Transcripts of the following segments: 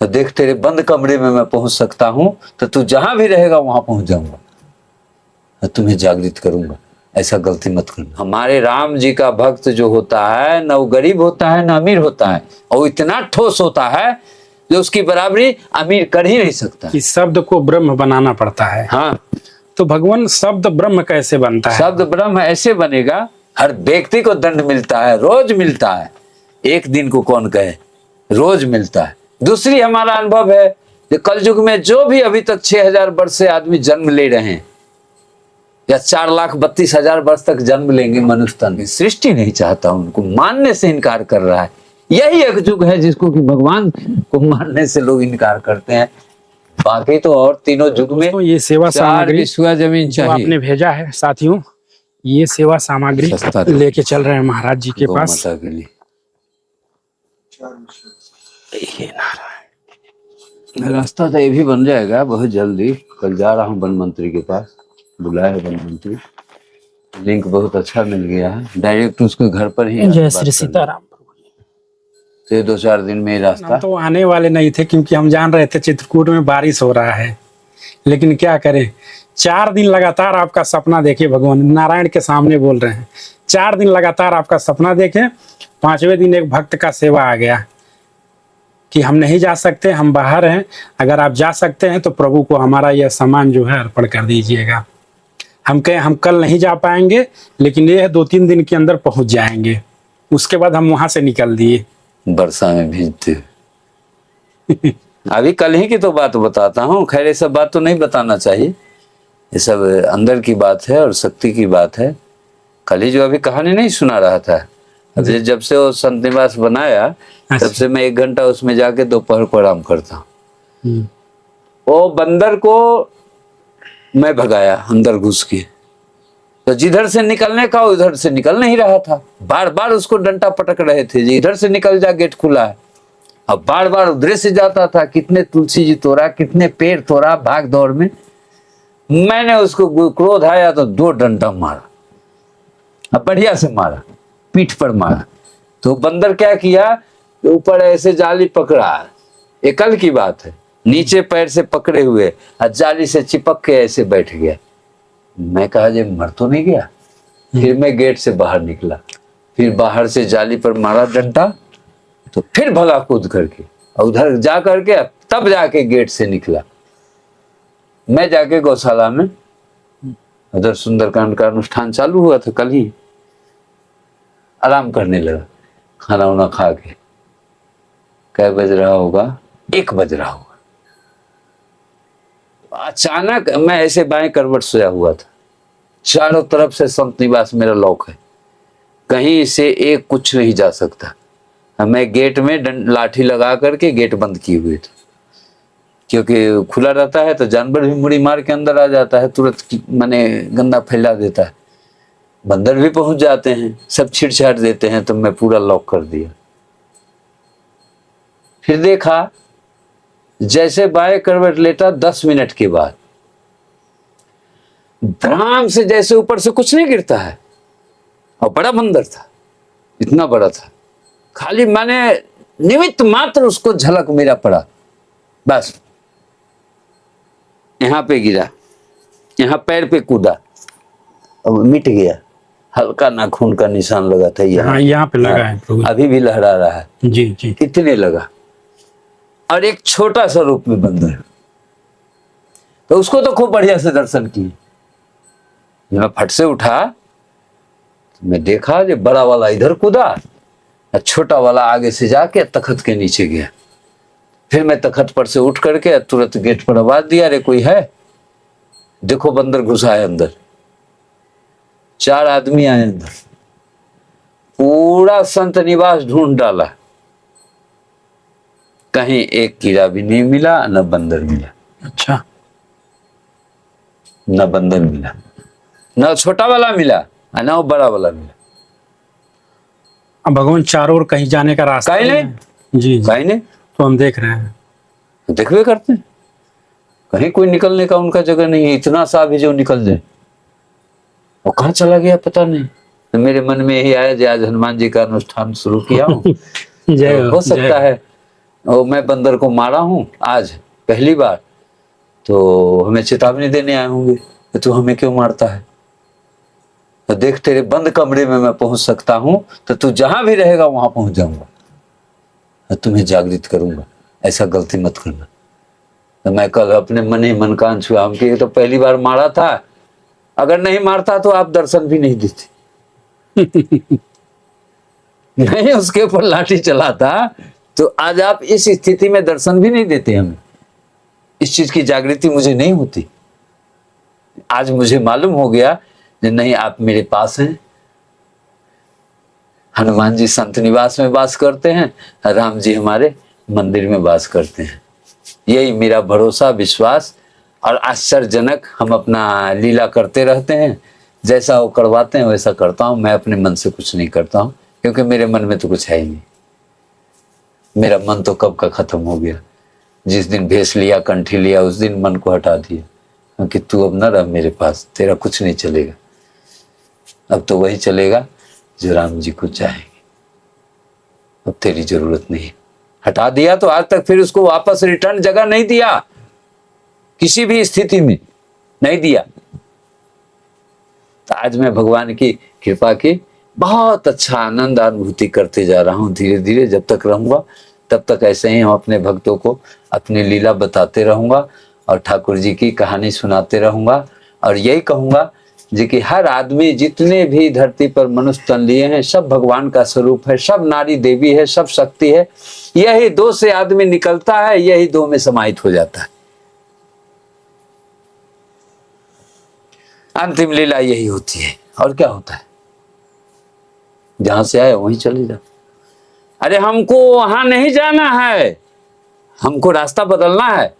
तो देख तेरे बंद कमरे में मैं पहुंच सकता हूं, तो तू जहां भी रहेगा वहां पहुंच जाऊंगा, तो तुम्हें जागृत करूंगा। ऐसा गलती मत करना। हमारे राम जी का भक्त जो होता है, न वो गरीब होता है न अमीर होता है, और इतना ठोस होता है जो उसकी बराबरी अमीर कर ही नहीं सकता कि शब्द को ब्रह्म बनाना पड़ता है। हाँ, तो भगवान शब्द ब्रह्म कैसे बनता है? शब्द ब्रह्म ऐसे बनेगा, हर व्यक्ति को दंड मिलता है, रोज मिलता है, एक दिन को कौन कहे, रोज मिलता है। दूसरी हमारा अनुभव है कि कलयुग में जो भी अभी तक 6000 वर्ष से आदमी जन्म ले रहे हैं, या 4,32,000 वर्ष तक जन्म लेंगे मनुष्य तन की, सृष्टि नहीं चाहता, उनको मानने से इनकार कर रहा है। यही एक युग है जिसको कि भगवान को मानने से लोग इनकार करते हैं। बाकी तो और तीनों युग में तो ये सेवा सामग्री विश्वा जमीन जो चाहिए। आपने भेजा है साथियों, ये सेवा सामग्री लेके चल रहे हैं महाराज जी के पास। माता के लिए ये नारायण रास्ता तो ये भी बन जाएगा बहुत जल्दी। कल जा रहा हूँ वन मंत्री के पास, बुलाया है वन मंत्री, लिंक बहुत अच्छा मिल गया है, डायरेक्ट उसके घर पर ही जय श्री सीताराम। तो ये 2-4 दिन में ही रास्ता। हम तो आने वाले नहीं थे क्योंकि हम जान रहे थे चित्रकूट में बारिश हो रहा है, लेकिन क्या करें, 4 दिन लगातार आपका सपना देखे। भगवान नारायण के सामने बोल रहे हैं, 4 दिन लगातार आपका सपना देखे। 5वें दिन एक भक्त का सेवा आ गया कि हम नहीं जा सकते, हम बाहर हैं, अगर आप जा सकते हैं तो प्रभु को हमारा यह सामान जो है अर्पण कर दीजिएगा। हम कहें हम कल नहीं जा पाएंगे, लेकिन ये 2-3 दिन के अंदर पहुंच जाएंगे। उसके बाद हम वहां से निकल दिए, बरसा में भीजते। अभी कल ही की तो बात बताता हूँ, खैर ये सब बात तो नहीं बताना चाहिए, ये सब अंदर की बात है और शक्ति की बात है। कल ही जो अभी कहानी नहीं सुना रहा था, जब से वो संत निवास बनाया तब से मैं 1 घंटा उसमें जाके दोपहर को आराम करता हूँ। वो बंदर को मैं भगाया अंदर घुस के, तो जिधर से निकलने का उधर से निकल नहीं रहा था, बार बार उसको डंडा पटक रहे थे, इधर से निकल जा, गेट खुला है। अब बार बार उधर से जाता था, कितने तुलसी जी तोड़ा, कितने पेड़ तोड़ा, भाग दौड़ में। मैंने उसको क्रोध आया तो 2 डंडा मारा, अब बढ़िया से मारा, पीठ पर मारा। तो बंदर क्या किया, ऊपर ऐसे जाली पकड़ा, ये कल की बात है, नीचे पैर से पकड़े हुए और जाली से चिपक के ऐसे बैठ गया। मैं कहा जे मर तो नहीं गया। फिर मैं गेट से बाहर निकला, फिर बाहर से जाली पर मारा डंडा, तो फिर भगा कूद करके और उधर जा करके तब जाके गेट से निकला। मैं जाके गौशाला में, उधर सुंदरकांड का अनुष्ठान चालू हुआ था कल ही, आराम करने लगा, खाना वाना खा के। कै बज रहा होगा, 1 बज रहा होगा। अचानक मैं ऐसे बाएं करवट सोया हुआ था, चारों तरफ से संत निवास मेरा लॉक है, कहीं से एक कुछ नहीं जा सकता। मैं गेट में लाठी लगा करके गेट बंद किए हुए थे, क्योंकि खुला रहता है तो जानवर भी मुड़ी मार के अंदर आ जाता है, तुरंत माने गंदा फैला देता है, बंदर भी पहुंच जाते हैं, सब छीड़-छाड़ देते हैं। तो मैं पूरा लॉक कर दिया। फिर देखा, जैसे बाएं करवट लेटा 10 मिनट के बाद धड़ाम से जैसे ऊपर से कुछ नहीं गिरता है, और बड़ा बंदर था, इतना बड़ा था, खाली मैंने निमित्त मात्र उसको झलक मेरा पड़ा, बस यहां पे गिरा, यहां पैर पे कूदा, अब मिट गया। हल्का नाखून का निशान लगा था यहाँ पे लगा है प्रभु, अभी भी लहरा रहा है जी जी। इतने लगा, और एक छोटा सा रूप में बंदर। तो उसको तो खूब बढ़िया से दर्शन किए। मैं फट से उठा तो मैं देखा जो बड़ा वाला इधर कूदा और छोटा वाला आगे से जाके तखत के नीचे गया। फिर मैं तखत पर से उठ करके तुरंत गेट पर आवाज दिया, अरे कोई है, देखो बंदर घुसा है अंदर। 4 आदमी आए अंदर, पूरा संत निवास ढूंढ डाला, कहीं एक कीड़ा भी नहीं मिला, न बंदर मिला। अच्छा, न बंदर मिला, न छोटा वाला मिला, न वो बड़ा वाला मिला। अब भगवान चारों ओर कहीं जाने का रास्ता कहीं नहीं, जी जी, कहीं नहीं, तो हम देख रहे हैं, देखवे करते हैं, कहीं कोई निकलने का उनका जगह नहीं है। इतना सा भी जो निकल जाए, वो कहाँ चला गया पता नहीं। तो मेरे मन में यही आया, आज हनुमान जी का अनुष्ठान शुरू किया हूँ, जय तो हो सकता है और मैं बंदर को मारा हूँ आज पहली बार, तो हमें चेतावनी देने आए होंगे कि तू हमें क्यों मारता है, तो देख तेरे बंद कमरे में मैं पहुंच सकता हूं, तो तू जहां भी रहेगा वहां पहुंच जाऊंगा, तो तुम्हें जागृत करूंगा, ऐसा गलती मत करना। तो मैं कल अपने मन ही मन कान छुआ, हम तो पहली बार मारा था, अगर नहीं मारता तो आप दर्शन भी नहीं देते नहीं उसके ऊपर लाठी चलाता तो आज आप इस स्थिति में दर्शन भी नहीं देते हमें। इस चीज की जागृति मुझे नहीं होती। आज मुझे मालूम हो गया कि नहीं, आप मेरे पास हैं। हनुमान जी संत निवास में वास करते हैं, राम जी हमारे मंदिर में वास करते हैं। यही मेरा भरोसा, विश्वास और आश्चर्यजनक। हम अपना लीला करते रहते हैं, जैसा वो करवाते हैं वैसा करता हूं। मैं अपने मन से कुछ नहीं करता हूं, क्योंकि मेरे मन में तो कुछ है ही नहीं। मेरा मन तो कब का खत्म हो गया। जिस दिन भेष लिया, कंठी लिया, उस दिन मन को हटा दिया, क्योंकि तू अब न रह मेरे पास, तेरा कुछ नहीं चलेगा। अब तो वही चलेगा जो राम जी को चाहेंगे। अब तेरी जरूरत नहीं। हटा दिया तो आज तक फिर उसको वापस रिटर्न जगह नहीं दिया, किसी भी स्थिति में नहीं दिया। तो आज मैं भगवान की कृपा की बहुत अच्छा आनंद अनुभूति करते जा रहा हूं। धीरे धीरे जब तक रहूंगा तब तक ऐसे ही हम अपने भक्तों को अपनी लीला बताते रहूंगा और ठाकुर जी की कहानी सुनाते रहूंगा। और यही कहूंगा जी कि हर आदमी, जितने भी धरती पर मनुष्य तन लिए हैं, सब भगवान का स्वरूप है, सब नारी देवी है, सब शक्ति है। यही दो से आदमी निकलता है, यही दो में समाहित हो जाता है। अंतिम लीला यही होती है। और क्या होता है? जहां से आए वहीं चले जाओ। अरे हमको वहां नहीं जाना है, हमको रास्ता बदलना है।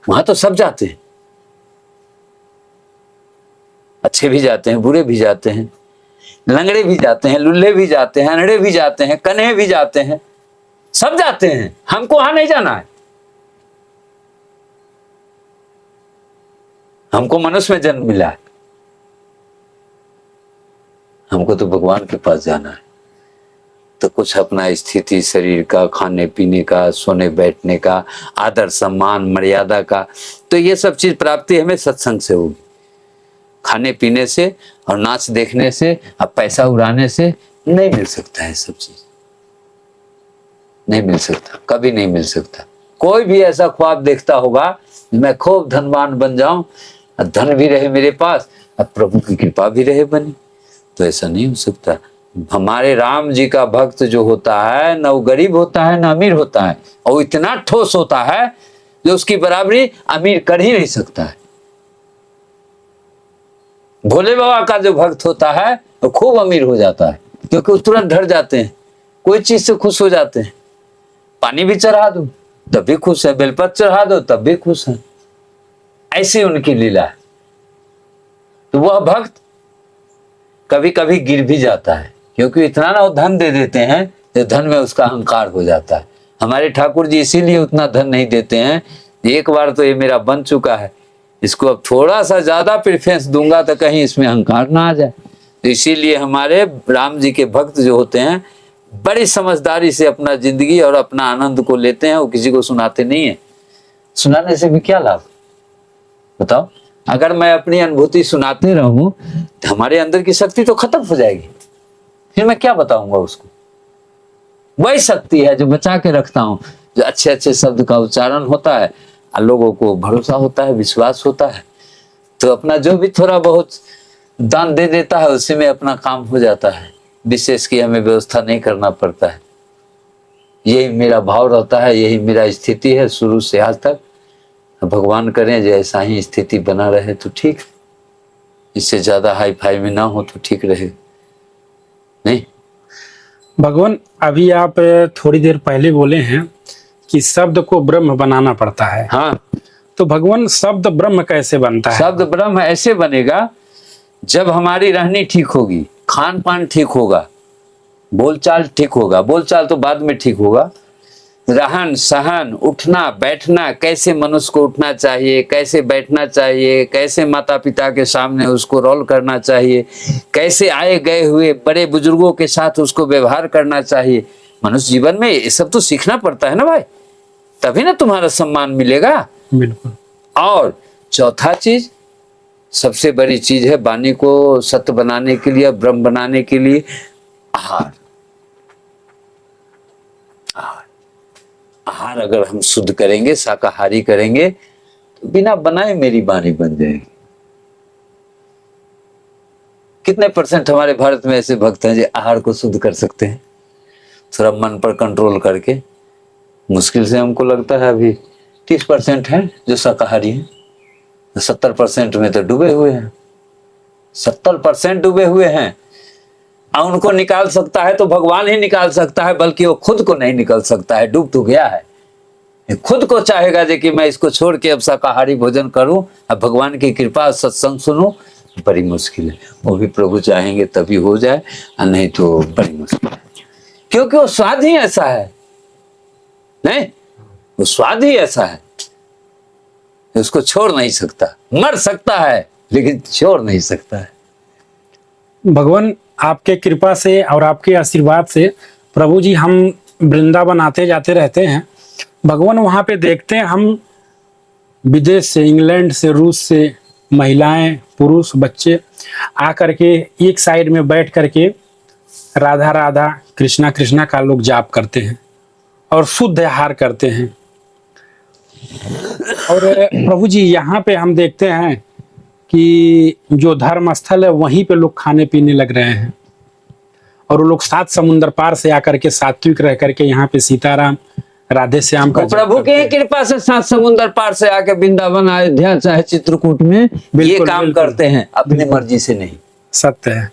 वहां तो सब जाते हैं, अच्छे भी जाते हैं, बुरे भी जाते हैं, लंगड़े भी जाते हैं, लुल्ले भी जाते हैं, अनड़े भी जाते हैं, कन्हे भी जाते हैं, सब जाते हैं। हमको वहां नहीं जाना है। हमको मनुष्य में जन्म मिला है, हमको तो भगवान के पास जाना है। तो कुछ अपना स्थिति शरीर का, खाने पीने का, सोने बैठने का, आदर सम्मान मर्यादा का, तो ये सब चीज प्राप्ति हमें सत्संग से होगी। खाने पीने से और नाच देखने से, अब पैसा उड़ाने से नहीं मिल सकता है। सब चीज नहीं मिल सकता, कभी नहीं मिल सकता। कोई भी ऐसा ख्वाब देखता होगा मैं खूब धनवान बन जाऊं, धन भी रहे मेरे पास, अब प्रभु की कृपा भी रहे बनी, तो ऐसा नहीं हो सकता। हमारे राम जी का भक्त जो होता है, न वो गरीब होता है न अमीर होता है, और इतना ठोस होता है जो उसकी बराबरी अमीर कर ही नहीं सकता है। भोले बाबा का जो भक्त होता है वो खूब अमीर हो जाता है, क्योंकि वो तुरंत ढर जाते हैं, कोई चीज से खुश हो जाते हैं। पानी भी चढ़ा दो तब भी खुश है, बेलपत्र चढ़ा दो तब भी खुश है। ऐसी उनकी लीला है। तो वह भक्त कभी कभी गिर भी जाता है, क्योंकि इतना ना वो धन दे देते हैं तो धन में उसका अहंकार हो जाता है। हमारे ठाकुर जी इसीलिए उतना धन नहीं देते हैं। एक बार तो ये मेरा बन चुका है, इसको अब थोड़ा सा ज्यादा प्रेफरेंस दूंगा तो कहीं इसमें अहंकार ना आ जाए। तो इसीलिए हमारे राम जी के भक्त जो होते हैं बड़ी समझदारी से अपना जिंदगी और अपना आनंद को लेते हैं, वो किसी को सुनाते नहीं है। सुनाने से भी क्या लाभ बताओ? अगर मैं अपनी अनुभूति सुनाते रहूं तो हमारे अंदर की शक्ति तो खत्म हो जाएगी, फिर मैं क्या बताऊंगा उसको? वही शक्ति है जो बचा के रखता हूं, जो अच्छे अच्छे शब्द का उच्चारण होता है और लोगों को भरोसा होता है, विश्वास होता है, तो अपना जो भी थोड़ा बहुत दान दे देता है उसी में अपना काम हो जाता है। विशेष की हमें व्यवस्था नहीं करना पड़ता है। यही मेरा भाव रहता है, यही मेरा स्थिति है शुरू से आज तक। भगवान करें जो ऐसा ही स्थिति बना रहे तो ठीक, इससे ज्यादा हाई फाई में ना हो तो ठीक रहे। नहीं भगवान, अभी आप थोड़ी देर पहले बोले हैं कि शब्द को ब्रह्म बनाना पड़ता है। हाँ, तो भगवान शब्द ब्रह्म कैसे बनता है? शब्द ब्रह्म ऐसे बनेगा जब हमारी रहनी ठीक होगी, खान पान ठीक होगा, बोलचाल ठीक होगा। बोलचाल तो बाद में ठीक होगा। रहन सहन, उठना बैठना, कैसे मनुष्य को उठना चाहिए, कैसे बैठना चाहिए, कैसे माता पिता के सामने उसको रोल करना चाहिए, कैसे आए गए हुए बड़े बुजुर्गों के साथ उसको व्यवहार करना चाहिए, मनुष्य जीवन में ये सब तो सीखना पड़ता है ना भाई, तभी ना तुम्हारा सम्मान मिलेगा। बिल्कुल। और चौथा चीज, सबसे बड़ी चीज है वाणी को सत्य बनाने के लिए, ब्रह्म बनाने के लिए आहार। आहार आहार अगर हम शुद्ध करेंगे, शाकाहारी करेंगे, तो बिना बनाए मेरी वाणी बन जाएगी। कितने परसेंट हमारे भारत में ऐसे भक्त हैं जो आहार को शुद्ध कर सकते हैं थोड़ा मन पर कंट्रोल करके? मुश्किल से हमको लगता है अभी 30% है जो शाकाहारी हैं, 70% में तो डूबे हुए हैं। 70% डूबे हुए हैं। और उनको निकाल सकता है तो भगवान ही निकाल सकता है, बल्कि वो खुद को नहीं निकल सकता है, डूब तो गया है। ये खुद को चाहेगा जे कि मैं इसको छोड़ के अब शाकाहारी भोजन करूं, अब भगवान की कृपा सत्संग सुनूं, बड़ी मुश्किल है। वो भी प्रभु चाहेंगे तभी हो जाए, और नहीं तो बड़ी मुश्किल है। क्योंकि वो स्वाद ही ऐसा है, नहीं, वो स्वाद ही ऐसा है, उसको छोड़ नहीं सकता। मर सकता है लेकिन छोड़ नहीं सकता है। भगवान आपके कृपा से और आपके आशीर्वाद से प्रभु जी हम वृंदावन आते जाते रहते हैं। भगवान वहाँ पे देखते हैं हम विदेश से, इंग्लैंड से, रूस से महिलाएं, पुरुष, बच्चे आकर के एक साइड में बैठ करके राधा राधा कृष्णा कृष्णा का लोग जाप करते हैं और शुद्ध आहार करते हैं। और प्रभु जी यहाँ पे हम देखते हैं कि जो धर्म स्थल है वहीं पे लोग खाने पीने लग रहे हैं, और वो लोग 7 समुंदर पार से आकर के सात्विक रह करके यहाँ पे सीताराम राधे श्याम का प्रभु की कृपा से 7 समुंदर पार से आके वृंदावन, अयोध्या, चाहे चित्रकूट में ये काम करते हैं, अपनी मर्जी से नहीं। सत्य है,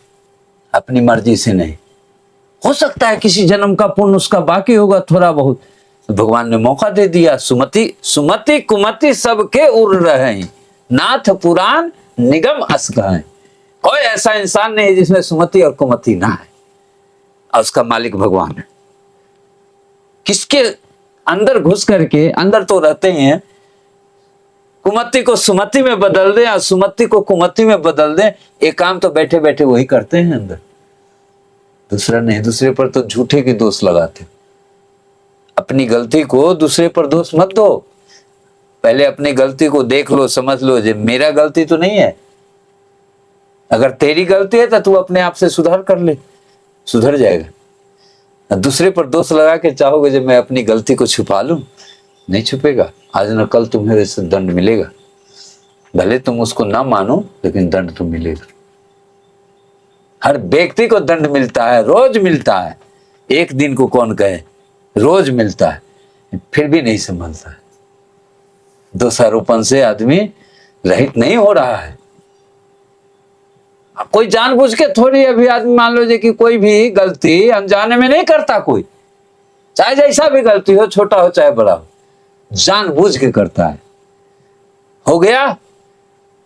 अपनी मर्जी से नहीं। हो सकता है किसी जन्म का पुण्य उसका बाकी होगा थोड़ा बहुत, भगवान ने मौका दे दिया। सुमति सुमति कुमति सबके उड़ रहे, नाथ पुराण निगम अस कहें। कोई ऐसा इंसान नहीं है जिसमें सुमति और कुमति ना है, और उसका मालिक भगवान है। किसके अंदर घुस करके, अंदर तो रहते ही हैं, कुमति को सुमति में बदल दें और सुमति को कुमति में बदल दें, ये काम तो बैठे बैठे वही करते हैं अंदर, दूसरा नहीं। दूसरे पर तो झूठे के दोष लगाते। अपनी गलती को दूसरे पर दोष मत दो, पहले अपनी गलती को देख लो, समझ लो जे मेरा गलती तो नहीं है। अगर तेरी गलती है तो तू अपने आप से सुधार कर ले, सुधर जाएगा। दूसरे पर दोष लगा के चाहोगे जब मैं अपनी गलती को छुपा लूं, नहीं छुपेगा। आज न कल तुम्हें वैसे दंड मिलेगा, भले तुम उसको ना मानो लेकिन दंड तो मिलेगा। हर व्यक्ति को दंड मिलता है, रोज मिलता है। एक दिन को कौन कहे, रोज मिलता है, फिर भी नहीं संभलता है। दोषारोपण से आदमी रहित नहीं हो रहा है। कोई जानबूझ के थोड़ी, अभी आदमी मान लो कि कोई भी गलती अनजाने में नहीं करता, कोई चाहे जैसा भी गलती हो, छोटा हो चाहे बड़ा हो, जानबूझ के करता है। हो गया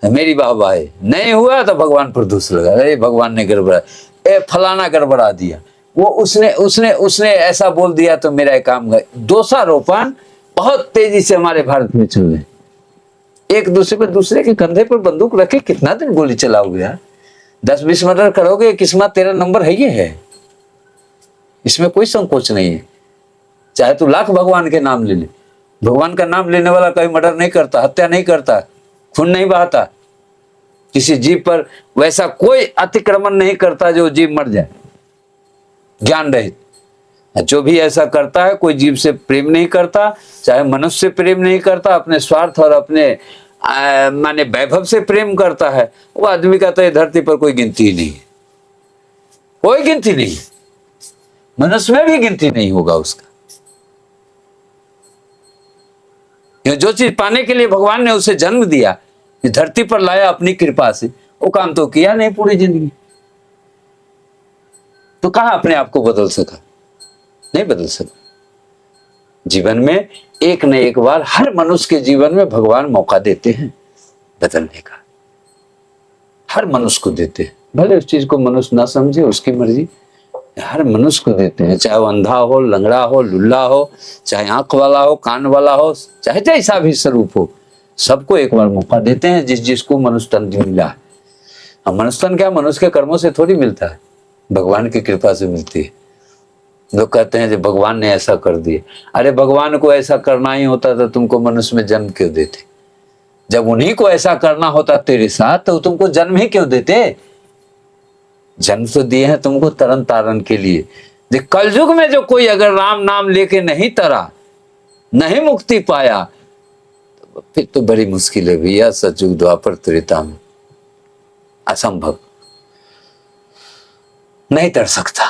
मेरी वाहवाही, नहीं हुआ तो भगवान पर दोष लगा, अरे भगवान ने गड़बड़ा, ए फलाना गड़बड़ा दिया, वो उसने उसने उसने ऐसा बोल दिया तो मेरा ये काम गया। दोषारोपण बहुत तेजी से हमारे भारत में चल रहे। एक दूसरे पर, दूसरे के कंधे पर बंदूक रखे कितना दिन गोली चलाओगे यार? 10-20 मर्डर करोगे, किस्मत तेरा नंबर है, ये है, इसमें कोई संकोच नहीं है। चाहे तू लाख भगवान के नाम ले ले, भगवान का नाम लेने वाला कभी मर्डर नहीं करता, हत्या नहीं करता, खून नहीं बहाता, किसी जीव पर वैसा कोई अतिक्रमण नहीं करता जो जीव मर जाए ज्ञान रहित। जो भी ऐसा करता है, कोई जीव से प्रेम नहीं करता, चाहे मनुष्य से प्रेम नहीं करता, अपने स्वार्थ और अपने माने वैभव से प्रेम करता है, वो आदमी का तो ये धरती पर कोई गिनती ही नहीं है, कोई गिनती नहीं, मनुष्य में भी गिनती नहीं होगा उसका। जो चीज पाने के लिए भगवान ने उसे जन्म दिया, धरती पर लाया अपनी कृपा से, वो काम तो किया नहीं पूरी जिंदगी, तो कहां अपने आप को बदल सका? नहीं बदल सका। जीवन में एक न एक बार हर मनुष्य के जीवन में भगवान मौका देते हैं बदलने का, हर मनुष्य को देते हैं। भले उस चीज को मनुष्य ना समझे, उसकी मर्जी, हर मनुष्य को देते हैं, चाहे वो अंधा हो, लंगड़ा हो, लुल्ला हो, चाहे आंख वाला हो, कान वाला हो, चाहे जैसा भी स्वरूप हो, सबको एक बार मौका देते हैं। जिस जिसको मनुष्य तन मिला है। अब मनुष्य तन क्या, मनुष्य के कर्मों से थोड़ी मिलता है, भगवान की कृपा से मिलती है। लोग कहते हैं कि भगवान ने ऐसा कर दिया। अरे भगवान को ऐसा करना ही होता तो तुमको मनुष्य में जन्म क्यों देते? जब उन्हीं को ऐसा करना होता तेरे साथ तो तुमको जन्म ही क्यों देते? जन्म तो दिए हैं तुमको तरन तारण के लिए। जो कलयुग में जो कोई अगर राम नाम लेके नहीं तरा, नहीं मुक्ति पाया, तो फिर तो बड़ी मुश्किल है भैया। सतयुग द्वापर त्रेता में असंभव, नहीं तर सकता।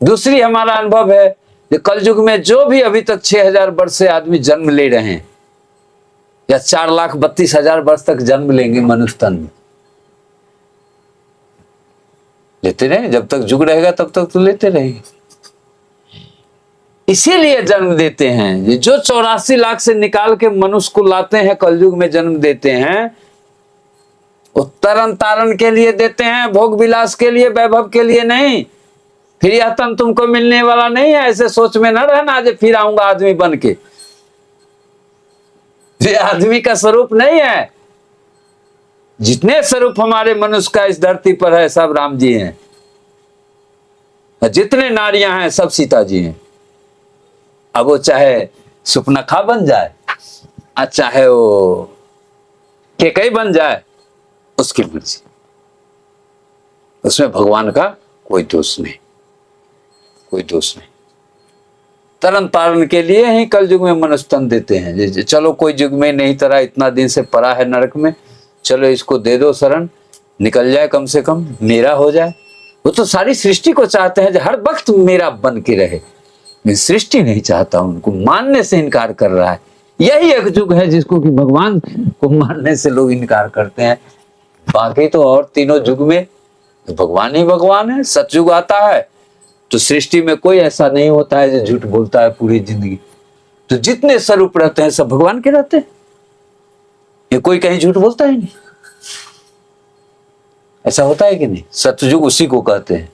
दूसरी हमारा अनुभव है कि कलयुग में जो भी अभी तक 6000 वर्ष से आदमी जन्म ले रहे हैं या 4,32,000 वर्ष तक जन्म लेंगे मनुष्य तन में, लेते रहे। जब तक जुग रहेगा तब तक तो लेते रहेंगे। इसीलिए जन्म देते हैं। ये जो 84 लाख से निकाल के मनुष्य को लाते हैं, कलयुग में जन्म देते हैं, वो तरन तारण के लिए देते हैं, भोग विलास के लिए, वैभव के लिए नहीं। फिर यह तन तुमको मिलने वाला नहीं है, ऐसे सोच में न रहना आज फिर आऊंगा आदमी बन के। ये आदमी का स्वरूप नहीं है। जितने स्वरूप हमारे मनुष्य का इस धरती पर है सब राम जी हैं, जितने नारियां हैं सब सीता जी हैं। अब वो चाहे सुपनखा बन जाए, चाहे वो केकई बन जाए, उसकी मर्जी, उसमें भगवान का कोई दोष नहीं, कोई दोष नहीं। तरन तारण के लिए ही कल युग में मनुष्य तन देते हैं। चलो कोई युग में नहीं तरा, इतना दिन से पड़ा है नरक में, चलो इसको दे दो शरण, निकल जाए, कम से कम मेरा हो जाए। वो तो सारी सृष्टि को चाहते हैं जो हर वक्त मेरा बन के रहे। मैं सृष्टि नहीं चाहता, उनको मानने से इनकार कर रहा है। यही एक युग है जिसको कि भगवान को मानने से लोग इनकार करते हैं। बाकी तो और तीनों युग में भगवान ही भगवान है। सतयुग आता है तो सृष्टि में कोई ऐसा नहीं होता है जो झूठ बोलता है पूरी जिंदगी। तो जितने स्वरूप रहते हैं सब भगवान के रहते हैं, ये कोई कहीं झूठ बोलता ही नहीं। ऐसा होता है कि नहीं? सतयुग उसी को कहते हैं।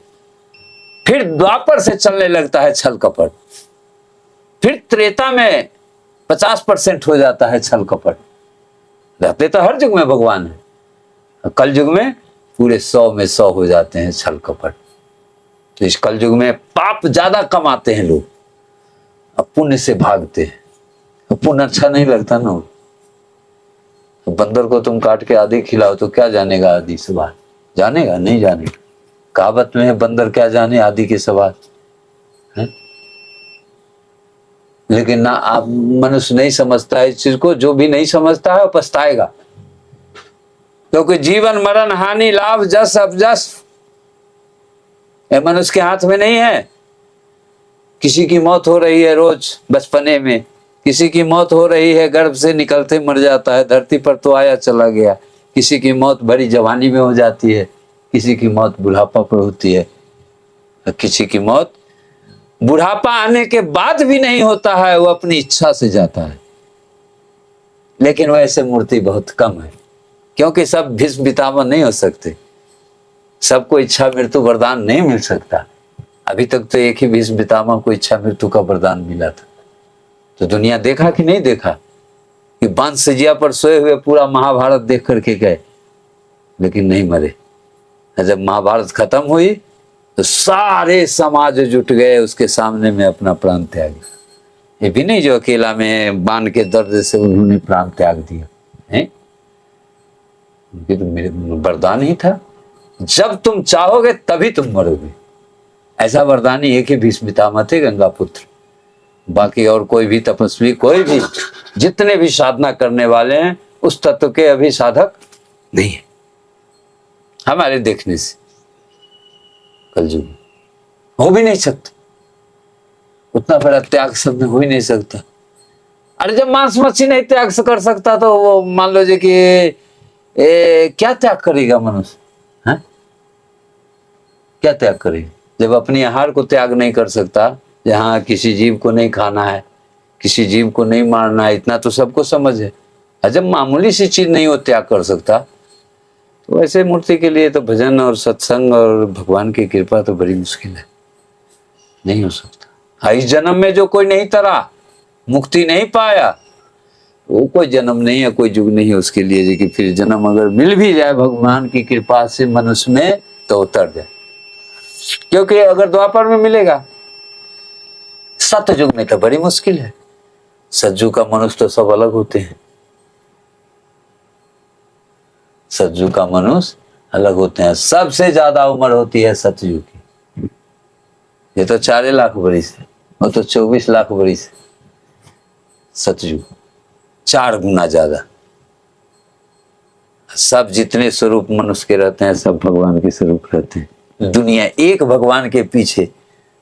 फिर द्वापर से चलने लगता है छल कपट, फिर त्रेता में 50% हो जाता है छल कपट। रहते तो हर युग में भगवान है, कल युग में पूरे 100 में 100 हो जाते हैं छल कपट। तो इस कल युग में पाप ज्यादा कमाते हैं लोग, अब पुण्य से भागते हैं। पुण्य अच्छा नहीं लगता ना। तो बंदर को तुम काट के आदि खिलाओ तो क्या जानेगा आदि सवाल? जानेगा? नहीं जानेगा। कहावत में है बंदर क्या जाने आदि के सवाल है? लेकिन ना आप मनुष्य नहीं समझता है इस चीज को। जो भी नहीं समझता है वो पछताएगा, क्योंकि जीवन मरण हानि लाभ जस अपजस ये मनुष्य के हाथ में नहीं है। किसी की मौत हो रही है रोज बचपने में, किसी की मौत हो रही है गर्भ से निकलते मर जाता है, धरती पर तो आया चला गया। किसी की मौत बड़ी जवानी में हो जाती है, किसी की मौत बुढ़ापा पर होती है, किसी की मौत बुढ़ापा आने के बाद भी नहीं होता है, वो अपनी इच्छा से जाता है। लेकिन वैसे मूर्ति बहुत कम है, क्योंकि सब भीष्म पितामह नहीं हो सकते। सबको इच्छा मृत्यु वरदान नहीं मिल सकता। अभी तक तो एक ही भीष्म पितामह को इच्छा मृत्यु का वरदान मिला था। तो दुनिया देखा कि नहीं देखा कि बांस सजिया पर सोए हुए पूरा महाभारत देख करके गए, लेकिन नहीं मरे। जब महाभारत खत्म हुई तो सारे समाज जुट गए उसके सामने में अपना प्राण त्याग। ये भी नहीं जो अकेला में बांध के दर्द से उन्होंने प्राण त्याग दिया है। उनके तो मेरे वरदान ही था, जब तुम चाहोगे तभी तुम मरोगे। ऐसा वरदान ही एक ही भीष्म पितामह थे, गंगा पुत्र। बाकी और कोई भी तपस्वी, कोई भी जितने भी साधना करने वाले हैं उस तत्व के अभी साधक नहीं है हमारे देखने से। कलयुग हो भी नहीं सकता, उतना बड़ा त्याग सब में हो ही नहीं सकता। अरे जब मांस मच्छी नहीं त्याग कर सकता तो वो मान लो कि क्या त्याग करेगा मनुष्य? है क्या त्याग करेगा जब अपनी आहार को त्याग नहीं कर सकता? जहाँ किसी जीव को नहीं खाना है, किसी जीव को नहीं मारना है, इतना तो सबको समझ है। जब मामूली सी चीज नहीं वो त्याग कर सकता, तो वैसे मूर्ति के लिए तो भजन और सत्संग और भगवान की कृपा तो बड़ी मुश्किल है, नहीं हो सकता। इस जन्म में जो कोई नहीं तरा, मुक्ति नहीं पाया, वो कोई जन्म नहीं है, कोई युग नहीं है उसके लिए कि फिर जन्म अगर मिल भी जाए भगवान की कृपा से मनुष्य में तो उतर जाए। क्योंकि अगर द्वापर में मिलेगा, सतयुग में तो बड़ी मुश्किल है। सतयुग का मनुष्य तो सब अलग होते हैं, सतयुग का मनुष्य अलग होते हैं। सबसे ज्यादा उम्र होती है सतयुग की। ये तो 4 लाख बरिस है, वो तो 24 लाख बरिस है। सतयुग 4 गुना ज्यादा। सब जितने स्वरूप मनुष्य के रहते हैं सब भगवान के स्वरूप रहते हैं। दुनिया एक भगवान के पीछे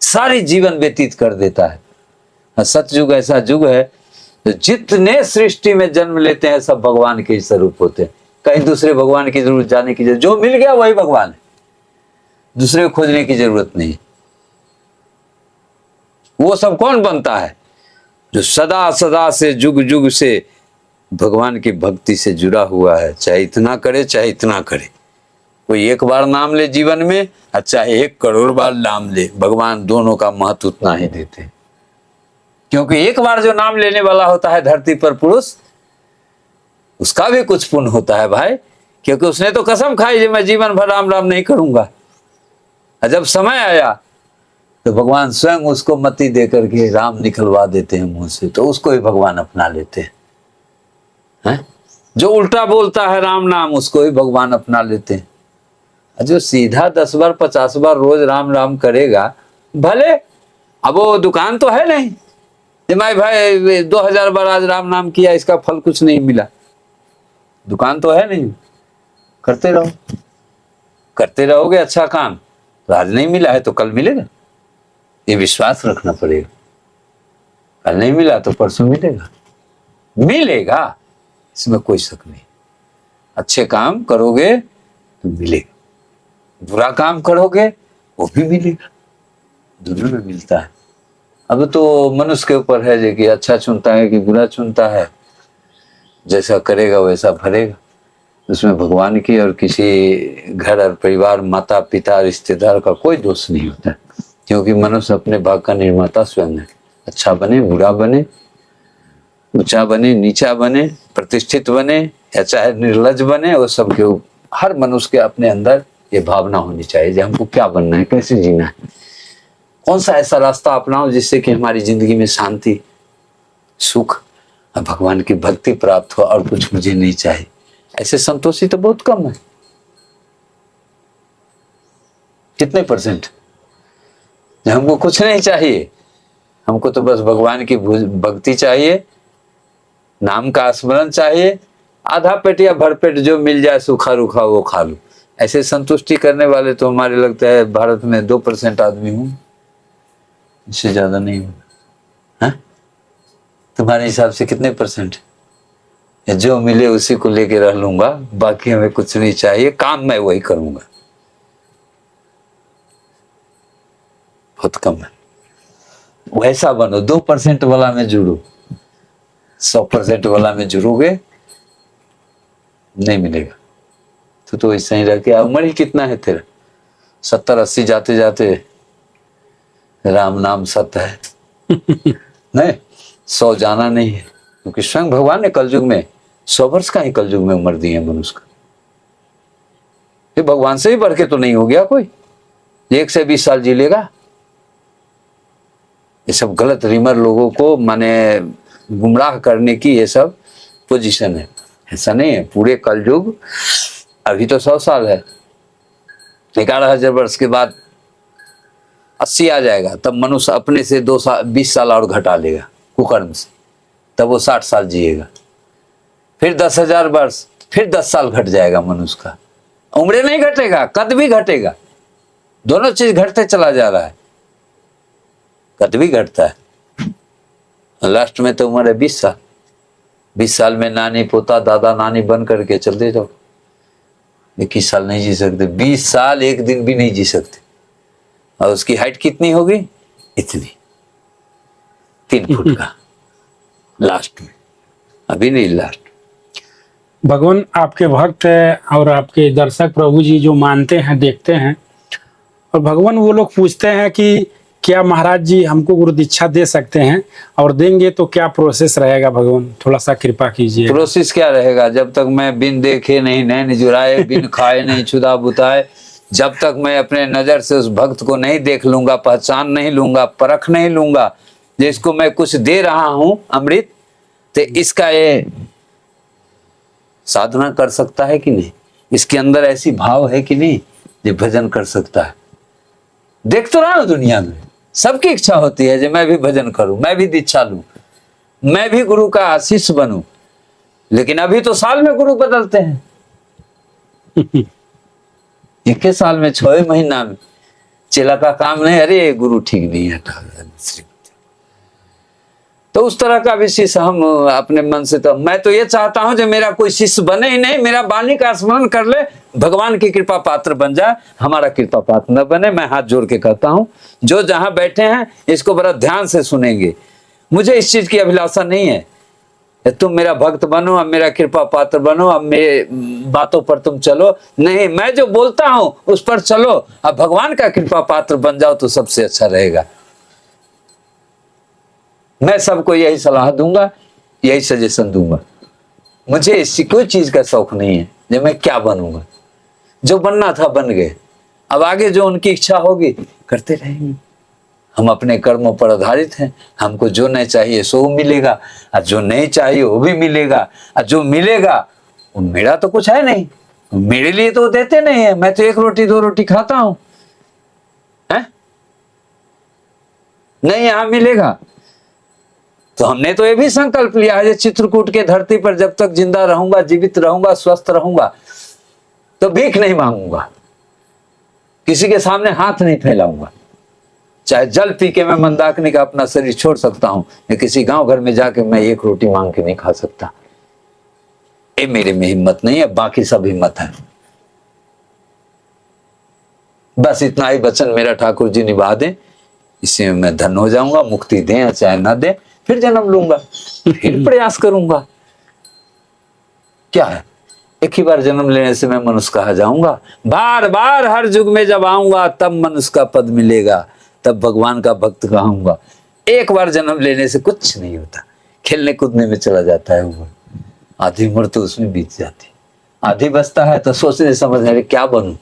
सारी जीवन व्यतीत कर देता है। सतयुग ऐसा युग है तो जितने सृष्टि में जन्म लेते हैं सब भगवान के स्वरूप होते हैं। कहीं दूसरे भगवान की जरूरत जाने की जरूरत, जो मिल गया वही भगवान है, दूसरे को खोजने की जरूरत नहीं। वो सब कौन बनता है? जो सदा सदा से जुग जुग से भगवान की भक्ति से जुड़ा हुआ है, चाहे इतना करे चाहे इतना करे। कोई एक बार नाम ले जीवन में, और चाहे 1 करोड़ बार नाम ले, भगवान दोनों का महत्व उतना ही देते हैं। क्योंकि एक बार जो नाम लेने वाला होता है धरती पर पुरुष, उसका भी कुछ पुण्य होता है भाई, क्योंकि उसने तो कसम खाई कि मैं जीवन भर राम राम नहीं करूंगा। और जब समय आया तो भगवान स्वयं उसको मति दे करके राम निकलवा देते हैं मुंह से, तो उसको ही भगवान अपना लेते हैं। जो उल्टा बोलता है राम नाम, उसको ही भगवान अपना लेते हैं। जो सीधा 10 बार 50 बार रोज राम राम करेगा, भले अब वो दुकान तो है नहीं भाई 2000 बार आज राम नाम किया, इसका फल कुछ नहीं मिला। दुकान तो है नहीं, करते रहो, करते रहोगे अच्छा काम, तो आज नहीं मिला है तो कल मिलेगा, ये विश्वास रखना पड़ेगा। कल नहीं मिला तो परसों मिलेगा, मिलेगा, इसमें कोई शक नहीं। अच्छे काम करोगे तो मिलेगा, बुरा काम करोगे वो भी मिलेगा, दोनों में मिलता है। अब तो मनुष्य के ऊपर है जो कि अच्छा चुनता है कि बुरा चुनता है, जैसा करेगा वैसा भरेगा। उसमें भगवान की और किसी घर और परिवार, माता पिता रिश्तेदार का कोई दोष नहीं होता, क्योंकि मनुष्य अपने भाग का निर्माता स्वयं है। अच्छा बने बुरा बने, ऊंचा बने नीचा बने, प्रतिष्ठित बने या चाहे निर्लज बने, वो सब के हर मनुष्य के अपने अंदर ये भावना होनी चाहिए कि हमको क्या बनना है, कैसे जीना है, कौन सा ऐसा रास्ता अपनाओ जिससे कि हमारी जिंदगी में शांति, सुख और भगवान की भक्ति प्राप्त हो, और कुछ मुझे नहीं चाहिए। ऐसे संतोषी तो बहुत कम है। कितने परसेंट? हमको कुछ नहीं चाहिए, हमको तो बस भगवान की भक्ति चाहिए, नाम का स्मरण चाहिए, आधा पेट या भर पेट जो मिल जाए सूखा रूखा वो खा लो। ऐसे संतुष्टि करने वाले तो हमारे लगता है भारत में 2% आदमी हूं, इससे ज्यादा नहीं होगा। तुम्हारे हिसाब से कितने परसेंट? जो मिले उसी को लेके रह लूंगा, बाकी हमें कुछ नहीं चाहिए, काम मैं वही करूंगा, बहुत कम है। वैसा बनो, 2% वाला में जुड़ो, 100% वाला में जुड़ोगे नहीं मिलेगा। तो ऐसा ही रह के, उम्र ही कितना है तेरा? 70-80 जाते जाते राम नाम सत्य है नहीं, 100 जाना नहीं है, क्योंकि स्वयं भगवान ने कलयुग में 100 वर्ष का ही कलयुग में उम्र दी है मनुष्य का। ये भगवान से ही बढ़ के तो नहीं हो गया कोई, 1 से 20 साल जी लेगा। ये सब गलत रिमर लोगों को माने गुमराह करने की ये सब पोजीशन है, ऐसा नहीं है। पूरे कलयुग अभी तो 100 साल है, 11,000 वर्ष के बाद 80 आ जाएगा, तब मनुष्य अपने से 20 साल और घटा लेगा कुकर्म से, तब वो 60 साल जिएगा। फिर 10,000 वर्ष, फिर 10 साल घट जाएगा मनुष्य का। उम्र नहीं घटेगा, कद भी घटेगा, दोनों चीज घटते चला जा रहा है। कद भी घटता है, लास्ट में तो उम्र है 20 साल। 20 साल में नानी पोता दादा नानी बन करके चलते जाओ, 21 साल नहीं जी सकते, 20 साल एक दिन भी नहीं जी सकते। और उसकी हाइट कितनी होगी? इतनी, 3 फुट का लास्ट में, अभी नहीं लास्ट। भगवान आपके भक्त और आपके दर्शक प्रभु जी जो मानते हैं, देखते हैं, और भगवान वो लोग पूछते हैं कि क्या महाराज जी हमको गुरु दीक्षा दे सकते हैं, और देंगे तो क्या प्रोसेस रहेगा? भगवान थोड़ा सा कृपा कीजिए। प्रोसेस क्या रहेगा? जब तक मैं बिन देखे नहीं नैन जुराए, बिन खाए नहीं छुदा बुताए, जब तक मैं अपने नजर से उस भक्त को नहीं देख लूंगा, पहचान नहीं लूंगा, परख नहीं लूंगा, जिसको मैं कुछ दे रहा हूं अमृत, तो इसका ये साधना कर सकता है कि नहीं, इसके अंदर ऐसी भाव है कि नहीं ये भजन कर सकता है। देख तो रहा हूं दुनिया में सबकी इच्छा होती है कि मैं भी भजन करूं, मैं भी दीक्षा लूं, मैं भी गुरु का शिष्य बनूं, लेकिन अभी तो साल में गुरु बदलते हैं। एक ही साल में 6 महीना में चेला का काम नहीं, अरे गुरु ठीक नहीं है। तो उस तरह का विशेष हम अपने मन से, तो मैं तो ये चाहता हूं जो मेरा कोई शिष्य बने ही नहीं, मेरा वाणी का स्मरण कर ले, भगवान की कृपा पात्र बन जाए, हमारा कृपा पात्र न बने। मैं हाथ जोड़ के कहता हूं, जो जहां बैठे हैं इसको बड़ा ध्यान से सुनेंगे। मुझे इस चीज की अभिलाषा नहीं है तुम मेरा भक्त बनो, अब मेरा कृपा पात्र बनो, अब मेरे बातों पर तुम चलो, नहीं, मैं जो बोलता हूं उस पर चलो, अब भगवान का कृपा पात्र बन जाओ तो सबसे अच्छा रहेगा। मैं सबको यही सलाह दूंगा, यही सजेशन दूंगा। मुझे इसकी कोई चीज का शौक नहीं है जो मैं क्या बनूंगा, जो बनना था बन गए, अब आगे जो उनकी इच्छा होगी करते रहेंगे। हम अपने कर्मों पर आधारित हैं, हमको जो नहीं चाहिए सो मिलेगा, और जो नहीं चाहिए वो भी मिलेगा, और जो मिलेगा वो मेरा तो कुछ है नहीं, मेरे लिए तो देते नहीं है, मैं तो 1 रोटी 2 रोटी खाता हूं, है नहीं यहां मिलेगा। तो हमने तो ये भी संकल्प लिया है, चित्रकूट के धरती पर जब तक जिंदा रहूंगा, जीवित रहूंगा, स्वस्थ रहूंगा, तो भीख नहीं मांगूंगा, किसी के सामने हाथ नहीं फैलाऊंगा, चाहे जल पी के मैं मंदाकिनी का अपना शरीर छोड़ सकता हूं, लेकिन किसी गांव घर में जाके मैं 1 रोटी मांग के नहीं खा सकता। ये मेरे में हिम्मत नहीं है, बाकी सब हिम्मत है। बस इतना ही वचन मेरा ठाकुर जी निभा दें, इससे मैं धन हो जाऊंगा, मुक्ति दें चाहे ना दें, फिर जन्म लूंगा, फिर प्रयास करूंगा। क्या है, एक ही बार जन्म लेने से मैं मनुष्य कहा जाऊंगा? बार बार हर युग में जब आऊंगा तब मनुष्य का पद मिलेगा, तब भगवान का भक्त कहूंगा। एक बार जन्म लेने से कुछ नहीं होता, खेलने कूदने में चला जाता है वो, आधी उम्र तो उसमें बीत जाती, आधी बचता है तो सोचने समझने क्या बनूं,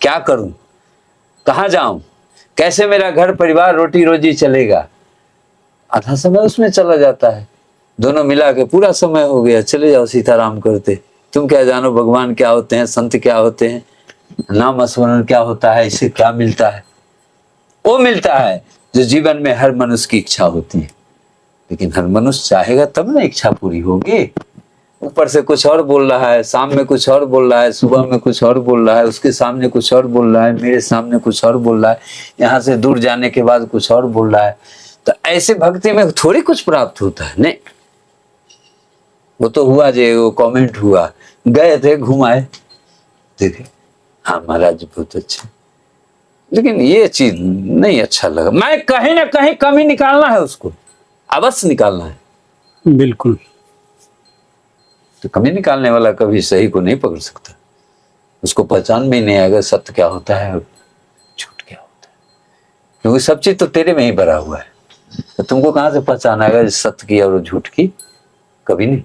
क्या करूं, कहाँ जाऊं, कैसे मेरा घर परिवार रोटी रोजी चलेगा, आधा समय उसमें चला जाता है। दोनों मिला के पूरा समय हो गया, चले जाओ सीताराम करते। तुम क्या जानो भगवान क्या होते हैं, संत क्या होते हैं, नाम स्मरण क्या होता है, इससे क्या मिलता है? वो मिलता है जो जीवन में हर मनुष्य की इच्छा होती है, लेकिन हर मनुष्य चाहेगा तब ना इच्छा पूरी होगी। ऊपर से कुछ और बोल रहा है, शाम में कुछ और बोल रहा है, सुबह में कुछ और बोल रहा है, उसके सामने कुछ और बोल रहा है, मेरे सामने कुछ और बोल रहा है, यहाँ से दूर जाने के बाद कुछ और बोल रहा है। तो ऐसे भक्ति में थोड़ी कुछ प्राप्त होता है, नहीं। वो तो हुआ जे वो कमेंट हुआ, गए थे घुमाए, देखे हाँ महाराज बहुत अच्छे, लेकिन ये चीज नहीं अच्छा लगा। मैं कहीं ना कहीं कमी निकालना है, उसको अवश्य निकालना है। बिल्कुल। तो कमी निकालने वाला कभी सही को नहीं पकड़ सकता, उसको पहचान में ही नहीं आएगा सत्य क्या होता है और झूठ क्या होता है, क्योंकि सब चीज तो तेरे में ही भरा हुआ है। तो तुमको कहां से पहचान आएगा सत्य की और झूठ की? कभी नहीं,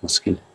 मुश्किल है।